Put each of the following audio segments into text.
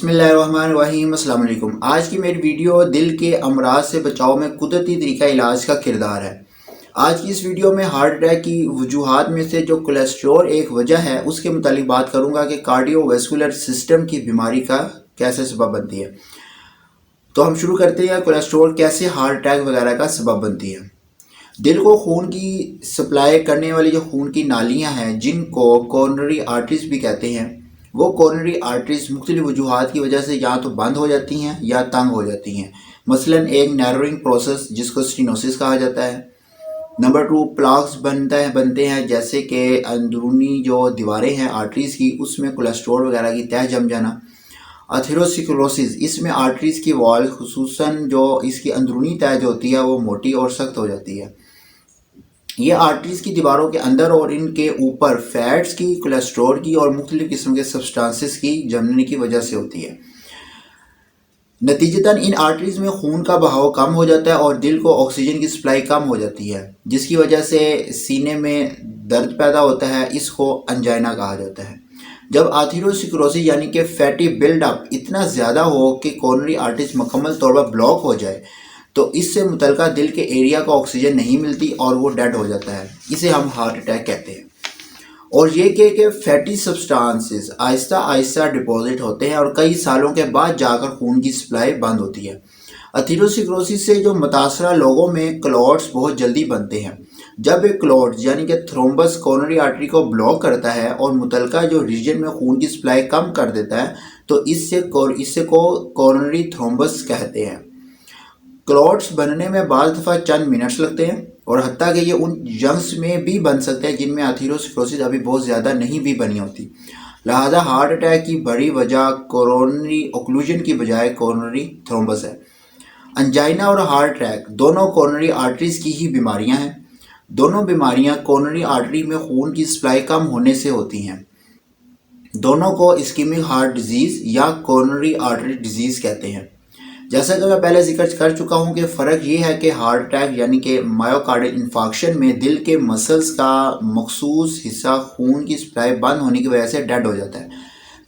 بسم اللہ الرحمن الرحیم۔ السلام علیکم۔ آج کی میری ویڈیو دل کے امراض سے بچاؤ میں قدرتی طریقہ علاج کا کردار ہے۔ آج کی اس ویڈیو میں ہارٹ اٹیک کی وجوہات میں سے جو کولیسٹرول ایک وجہ ہے اس کے متعلق بات کروں گا کہ کارڈیو ویسکولر سسٹم کی بیماری کا کیسے سبب بنتی ہے۔ تو ہم شروع کرتے ہیں کولیسٹرول کیسے ہارٹ اٹیک وغیرہ کا سبب بنتی ہے۔ دل کو خون کی سپلائی کرنے والی جو خون کی نالیاں ہیں جن کو کورونری آرٹریز بھی کہتے ہیں، وہ کورونری آرٹریز مختلف وجوہات کی وجہ سے یا تو بند ہو جاتی ہیں یا تنگ ہو جاتی ہیں۔ مثلا ایک نیرونگ پروسیس جس کو سٹینوسس کہا جاتا ہے۔ نمبر 2 پلاکس بنتے ہیں، جیسے کہ اندرونی جو دیواریں ہیں آرٹریز کی اس میں کولیسٹرول وغیرہ کی تہ جم جانا۔ ایتھیروسکلروسس، اس میں آرٹریز کی وال خصوصاً جو اس کی اندرونی تہ جو ہوتی ہے وہ موٹی اور سخت ہو جاتی ہے۔ یہ آرٹریز کی دیواروں کے اندر اور ان کے اوپر فیٹس کی، کولیسٹرول کی اور مختلف قسم کے سبسٹانسز کی جمنے کی وجہ سے ہوتی ہے۔ نتیجتاً ان آرٹریز میں خون کا بہاؤ کم ہو جاتا ہے اور دل کو آکسیجن کی سپلائی کم ہو جاتی ہے، جس کی وجہ سے سینے میں درد پیدا ہوتا ہے۔ اس کو انجائنا کہا جاتا ہے۔ جب ایتھیروسکلروسس یعنی کہ فیٹی بلڈ اپ اتنا زیادہ ہو کہ کورونری آرٹریز مکمل طور پر بلاک ہو جائے تو اس سے متعلقہ دل کے ایریا کو آکسیجن نہیں ملتی اور وہ ڈیڈ ہو جاتا ہے۔ اسے ہم ہارٹ اٹیک کہتے ہیں۔ اور یہ کہ فیٹی سبسٹانسز آہستہ آہستہ ڈپوزٹ ہوتے ہیں اور کئی سالوں کے بعد جا کر خون کی سپلائی بند ہوتی ہے۔ ایتھیروسکلروسس سے جو متاثرہ لوگوں میں کلوٹس بہت جلدی بنتے ہیں۔ جب ایک کلوٹ یعنی کہ تھرومبس کورونری آرٹری کو بلاک کرتا ہے اور متعلقہ جو ریجن میں خون کی سپلائی کم کر دیتا ہے تو اس سے کو کورونری تھرومبس کہتے ہیں۔ کلوٹس بننے میں بعض دفعہ چند منٹس لگتے ہیں اور حتیٰ کہ یہ ان جنگس میں بھی بن سکتے ہیں جن میں ایتھیروسکلروسس ابھی بہت زیادہ نہیں بھی بنی ہوتی۔ لہذا ہارٹ اٹیک کی بڑی وجہ کورونری اوکلوژن کی بجائے کورونری تھرومبس ہے۔ انجائنا اور ہارٹ اٹیک دونوں کورونری آرٹریز کی ہی بیماریاں ہیں۔ دونوں بیماریاں کورونری آرٹری میں خون کی سپلائی کم ہونے سے ہوتی ہیں۔ دونوں کو اسکیمک ہارٹ ڈیزیز یا کورونری آرٹری ڈیزیز کہتے ہیں۔ جیسا کہ میں پہلے ذکر کر چکا ہوں کہ فرق یہ ہے کہ ہارٹ اٹیک یعنی کہ مایوکارڈل انفارکشن میں دل کے مسلز کا مخصوص حصہ خون کی سپلائی بند ہونے کی وجہ سے ڈیڈ ہو جاتا ہے،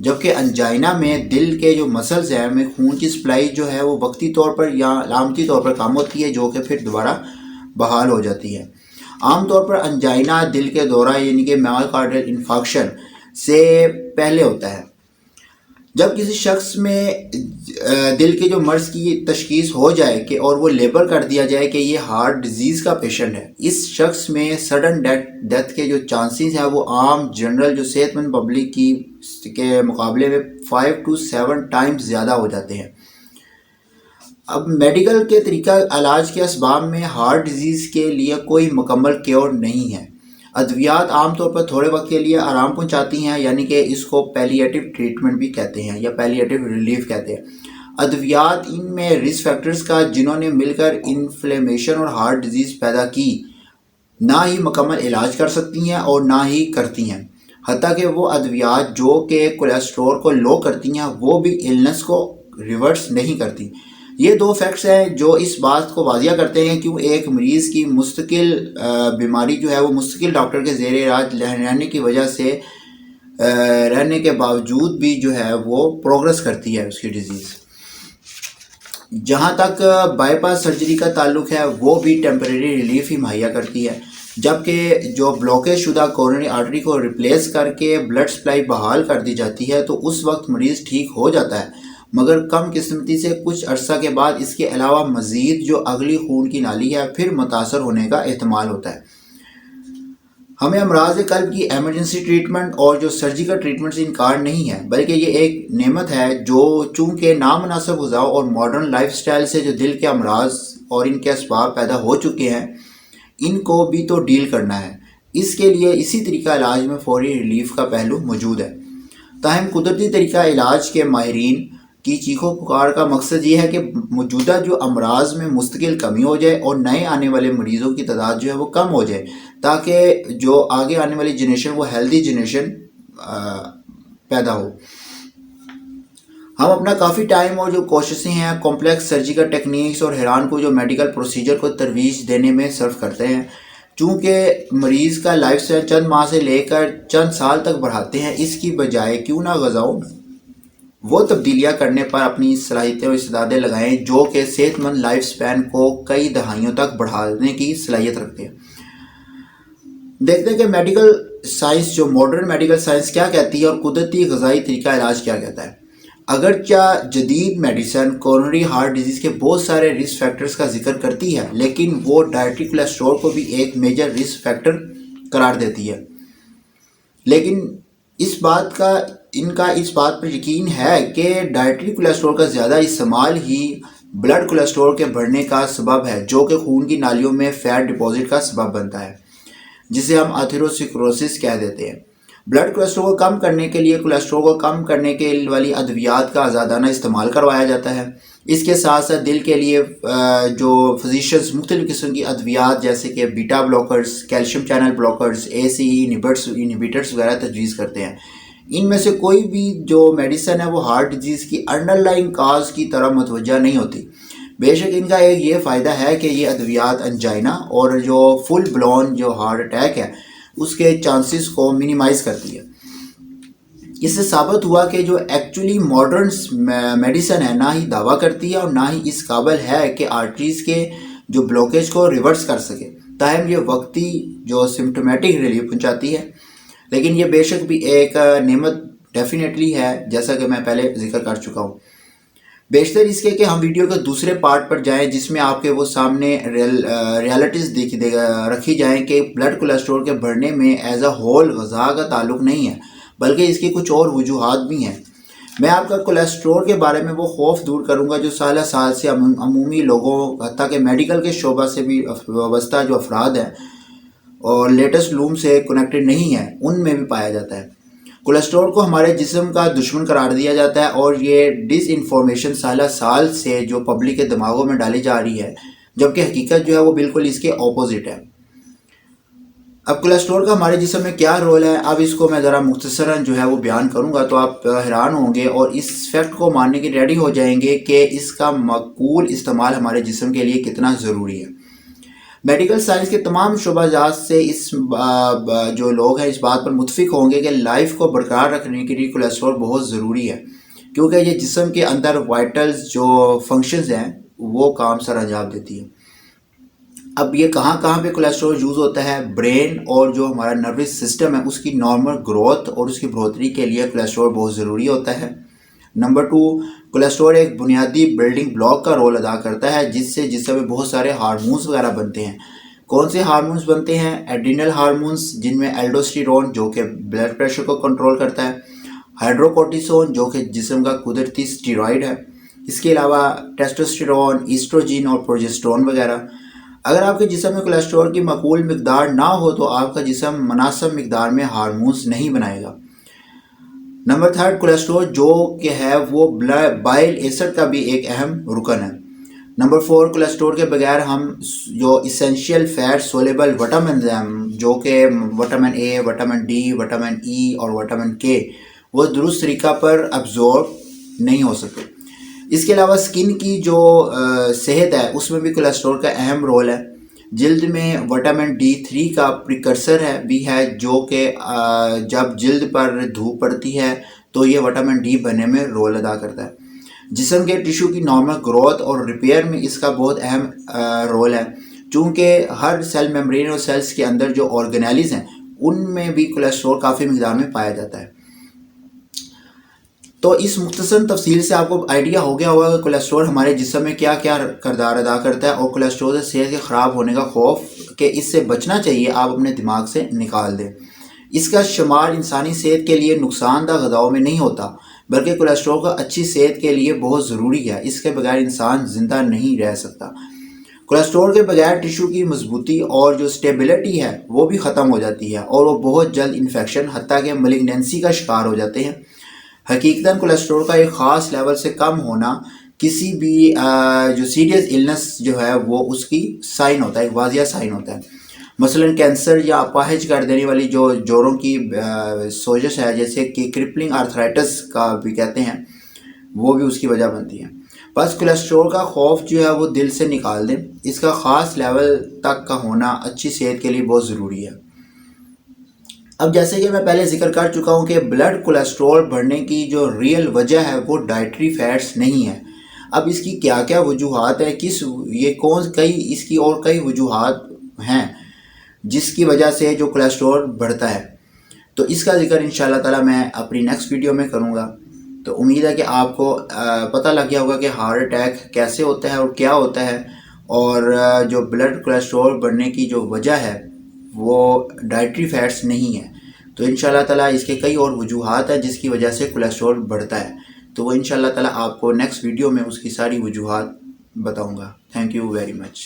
جبکہ انجائنا میں دل کے جو مسلز ہیں میں خون کی سپلائی جو ہے وہ وقتی طور پر یا علامتی طور پر کم ہوتی ہے جو کہ پھر دوبارہ بحال ہو جاتی ہے۔ عام طور پر انجائنا دل کے دورہ یعنی کہ مایوکارڈل انفارکشن سے پہلے ہوتا ہے۔ جب کسی شخص میں دل کے جو مرض کی تشخیص ہو جائے کہ اور وہ لیبل کر دیا جائے کہ یہ ہارٹ ڈیزیز کا پیشنٹ ہے، اس شخص میں سڈن ڈیتھ کے جو چانسز ہیں وہ عام جنرل جو صحت مند پبلک کے مقابلے میں 5 to 7 ٹائمز زیادہ ہو جاتے ہیں۔ اب میڈیکل کے طریقہ علاج کے اسباب میں ہارٹ ڈیزیز کے لیے کوئی مکمل کیور نہیں ہے۔ ادویات عام طور پر تھوڑے وقت کے لیے آرام پہنچاتی ہیں، یعنی کہ اس کو پیلیٹیو ٹریٹمنٹ بھی کہتے ہیں یا پیلیٹیو ریلیف کہتے ہیں۔ ادویات ان میں رسک فیکٹرز کا جنہوں نے مل کر انفلیمیشن اور ہارٹ ڈیزیز پیدا کی نہ ہی مکمل علاج کر سکتی ہیں اور نہ ہی کرتی ہیں۔ حتیٰ کہ وہ ادویات جو کہ کولیسٹرول کو لو کرتی ہیں وہ بھی النس کو ریورس نہیں کرتی۔ یہ دو فیکٹس ہیں جو اس بات کو واضح کرتے ہیں کہ ایک مریض کی مستقل بیماری جو ہے وہ مستقل ڈاکٹر کے زیر علاج رہنے کی وجہ سے رہنے کے باوجود بھی جو ہے وہ پروگرس کرتی ہے اس کی ڈیزیز۔ جہاں تک بائی پاس سرجری کا تعلق ہے وہ بھی ٹیمپریری ریلیف ہی مہیا کرتی ہے، جبکہ جو بلاکیج شدہ کورونری آرٹری کو ریپلیس کر کے بلڈ سپلائی بحال کر دی جاتی ہے تو اس وقت مریض ٹھیک ہو جاتا ہے، مگر کم قسمتی سے کچھ عرصہ کے بعد اس کے علاوہ مزید جو اگلی خون کی نالی ہے پھر متاثر ہونے کا احتمال ہوتا ہے۔ ہمیں امراض قلب کی ایمرجنسی ٹریٹمنٹ اور جو سرجیکل ٹریٹمنٹ سے انکار نہیں ہے، بلکہ یہ ایک نعمت ہے جو چونکہ نامناسب غذا اور ماڈرن لائف سٹائل سے جو دل کے امراض اور ان کے اسباب پیدا ہو چکے ہیں ان کو بھی تو ڈیل کرنا ہے۔ اس کے لیے اسی طریقہ علاج میں فوری ریلیف کا پہلو موجود ہے۔ تاہم قدرتی طریقہ علاج کے ماہرین کی چیخو پکار کا مقصد یہ ہے کہ موجودہ جو امراض میں مستقل کمی ہو جائے اور نئے آنے والے مریضوں کی تعداد جو ہے وہ کم ہو جائے، تاکہ جو آگے آنے والی جنریشن وہ ہیلدی جنریشن پیدا ہو۔ ہم اپنا کافی ٹائم اور جو کوششیں ہیں کمپلیکس سرجیکل ٹیکنیکس اور حیران کو جو میڈیکل پروسیجر کو ترویج دینے میں صرف کرتے ہیں، چونکہ مریض کا لائف سٹائل چند ماہ سے لے کر چند سال تک بڑھاتے ہیں، اس کی بجائے کیوں نہ غذاؤں وہ تبدیلیاں کرنے پر اپنی صلاحیتیں اور استعدادیں لگائیں جو کہ صحت مند لائف سپین کو کئی دہائیوں تک بڑھانے کی صلاحیت رکھتے ہیں۔ دیکھتے ہیں کہ میڈیکل سائنس، جو ماڈرن میڈیکل سائنس کیا کہتی ہے اور قدرتی غذائی طریقہ علاج کیا کہتا ہے۔ اگرچہ جدید میڈیسن کورونری ہارٹ ڈیزیز کے بہت سارے رسک فیکٹرز کا ذکر کرتی ہے، لیکن وہ ڈائٹری کولیسٹرول کو بھی ایک میجر رسک فیکٹر قرار دیتی ہے۔ لیکن ان کا اس بات پر یقین ہے کہ ڈائٹری کولیسٹرول کا زیادہ استعمال ہی بلڈ کولیسٹرول کے بڑھنے کا سبب ہے، جو کہ خون کی نالیوں میں فیٹ ڈپازٹ کا سبب بنتا ہے، جسے ہم ایتھیروسکلروسس کہہ دیتے ہیں۔ بلڈ کولیسٹرول کو کم کرنے کے لیے کولیسٹرول کو کم کرنے کے والی ادویات کا آزادانہ استعمال کروایا جاتا ہے۔ اس کے ساتھ ساتھ دل کے لیے جو فزیشنز مختلف قسم کی ادویات جیسے کہ beta blockers, calcium channel blockers, inhibitors وغیرہ تجویز کرتے ہیں۔ ان میں سے کوئی بھی جو میڈیسن ہے وہ ہارٹ ڈیزیز کی انڈر لائنگ کاز کی طرف متوجہ نہیں ہوتی۔ بے شک ان کا ایک یہ فائدہ ہے کہ یہ ادویات انجائنا اور جو فل بلون جو ہارٹ اٹیک ہے اس کے چانسز کو منیمائز کرتی ہے۔ اس سے ثابت ہوا کہ جو ایکچولی ماڈرن میڈیسن ہے نہ ہی دعویٰ کرتی ہے اور نہ ہی اس قابل ہے کہ آرٹریز کے جو بلوکیج کو ریورس کر سکے، تاہم یہ وقتی جو سمپٹومیٹک ریلیف پہنچاتی ہے۔ لیکن یہ بے شک بھی ایک نعمت ڈیفینیٹلی ہے، جیسا کہ میں پہلے ذکر کر چکا ہوں۔ بیشتر اس کے کہ ہم ویڈیو کے دوسرے پارٹ پر جائیں جس میں آپ کے وہ سامنے ریالٹیز رکھی جائیں کہ بلڈ کولیسٹرول کے بڑھنے میں ایز اے ہول غذا کا تعلق نہیں ہے، بلکہ اس کی کچھ اور وجوہات بھی ہیں۔ میں آپ کا کولیسٹرول کے بارے میں وہ خوف دور کروں گا جو سالہ سال سے عمومی لوگوں حتیٰ کہ میڈیکل کے شعبہ سے بھی وابستہ جو افراد ہیں اور لیٹسٹ لوم سے کنیکٹڈ نہیں ہیں ان میں بھی پایا جاتا ہے۔ کولیسٹرول کو ہمارے جسم کا دشمن قرار دیا جاتا ہے اور یہ ڈس انفارمیشن سالہ سال سے جو پبلک کے دماغوں میں ڈالی جا رہی ہے، جبکہ حقیقت جو ہے وہ بالکل اس کے اپوزٹ ہے۔ اب کولیسٹرول کا ہمارے جسم میں کیا رول ہے، اب اس کو میں ذرا مختصراً جو ہے وہ بیان کروں گا تو آپ حیران ہوں گے اور اس فیکٹ کو ماننے کے ریڈی ہو جائیں گے کہ اس کا معقول استعمال ہمارے جسم کے لیے کتنا ضروری ہے۔ میڈیکل سائنس کے تمام شعبہ جات سے جو لوگ ہیں اس بات پر متفق ہوں گے کہ لائف کو برقرار رکھنے کے لیے کولیسٹرول بہت ضروری ہے، کیونکہ یہ جسم کے اندر وائٹلز جو فنکشنز ہیں وہ کام سر انجام دیتی ہے۔ اب یہ کہاں کہاں پہ کولیسٹرول یوز ہوتا ہے؟ برین اور جو ہمارا نروس سسٹم ہے اس کی نارمل گروتھ اور اس کی بڑھوتری کے لیے کولیسٹرول بہت ضروری ہوتا ہے۔ نمبر 2، کولیسٹرول ایک بنیادی بلڈنگ بلاک کا رول ادا کرتا ہے جس سے جسم میں بہت سارے ہارمونز وغیرہ بنتے ہیں۔ کون سے ہارمونز بنتے ہیں؟ ایڈرینل ہارمونز، جن میں الڈوسٹیرون جو کہ بلڈ پریشر کو کنٹرول کرتا ہے، ہائیڈروکورٹیسون جو کہ جسم کا قدرتی سٹیرائڈ ہے، اس کے علاوہ ٹیسٹوسٹیرون، ایسٹروجن اور پروجسٹرون وغیرہ۔ اگر آپ کے جسم میں کولیسٹرول کی معقول مقدار نہ ہو تو آپ کا جسم مناسب مقدار میں ہارمونز نہیں بنائے گا۔ نمبر 3، کولیسٹرول جو کہ ہے وہ بائل ایسڈ کا بھی ایک اہم رکن ہے۔ نمبر 4، کولیسٹرول کے بغیر ہم جو اسینشیل فیٹ سولیبل وٹامنز ہیں جو کہ vitamin A, vitamin D, vitamin E اور وٹامن کے، وہ درست طریقہ پر ابزورب نہیں ہو سکتے۔ اس کے علاوہ سکن کی جو صحت ہے اس میں بھی کولیسٹرول کا اہم رول ہے۔ جلد میں وٹامن D3 کا پریکرسر بھی ہے جو کہ جب جلد پر دھوپ پڑتی ہے تو یہ وٹامن ڈی بننے میں رول ادا کرتا ہے۔ جسم کے ٹیشو کی نارمل گروتھ اور ریپیئر میں اس کا بہت اہم رول ہے، چونکہ ہر سیل میمبرین اور سیلز کے اندر جو آرگینیلز ہیں ان میں بھی کولیسٹرول کافی مقدار میں پایا جاتا ہے۔ تو اس مختصر تفصیل سے آپ کو آئیڈیا ہو گیا ہوگا کہ کولیسٹرول ہمارے جسم میں کیا کیا کردار ادا کرتا ہے اور کولیسٹرول سے صحت کے خراب ہونے کا خوف کہ اس سے بچنا چاہیے آپ اپنے دماغ سے نکال دیں۔ اس کا شمار انسانی صحت کے لیے نقصان دہ غذاؤں میں نہیں ہوتا، بلکہ کولیسٹرول کا اچھی صحت کے لیے بہت ضروری ہے۔ اس کے بغیر انسان زندہ نہیں رہ سکتا۔ کولیسٹرول کے بغیر ٹیشو کی مضبوطی اور جو سٹیبلٹی ہے وہ بھی ختم ہو جاتی ہے اور وہ بہت جلد انفیکشن حتیٰ کہ ملیگنینسی کا شکار ہو جاتے ہیں۔ حقیقتاً کولیسٹرول کا ایک خاص لیول سے کم ہونا کسی بھی جو سیریس النس جو ہے وہ اس کی سائن ہوتا ہے، ایک واضح سائن ہوتا ہے۔ مثلا کینسر یا اپاہج کر دینے والی جو جوڑوں کی سوزش ہے جیسے کہ کرپلنگ آرتھرائٹس کا بھی کہتے ہیں، وہ بھی اس کی وجہ بنتی ہے۔ بس کولیسٹرول کا خوف جو ہے وہ دل سے نکال دیں۔ اس کا خاص لیول تک کا ہونا اچھی صحت کے لیے بہت ضروری ہے۔ اب جیسے کہ میں پہلے ذکر کر چکا ہوں کہ بلڈ کولیسٹرول بڑھنے کی جو ریئل وجہ ہے وہ ڈائٹری فیٹس نہیں ہے۔ اب اس کی کیا کیا وجوہات ہے، اس کی اور کئی وجوہات ہیں جس کی وجہ سے جو کولیسٹرول بڑھتا ہے، تو اس کا ذکر انشاءاللہ تعالی میں اپنی نیکسٹ ویڈیو میں کروں گا۔ تو امید ہے کہ آپ کو پتہ لگ گیا ہوگا کہ ہارٹ اٹیک کیسے ہوتا ہے اور کیا ہوتا ہے، اور جو بلڈ کولیسٹرول بڑھنے کی جو وجہ ہے وہ ڈائٹری فیٹس نہیں ہے۔ تو انشاءاللہ تعالی اس کے کئی اور وجوہات ہیں جس کی وجہ سے کولیسٹرول بڑھتا ہے، تو وہ انشاءاللہ تعالی آپ کو نیکسٹ ویڈیو میں اس کی ساری وجوہات بتاؤں گا۔ Thank you very much.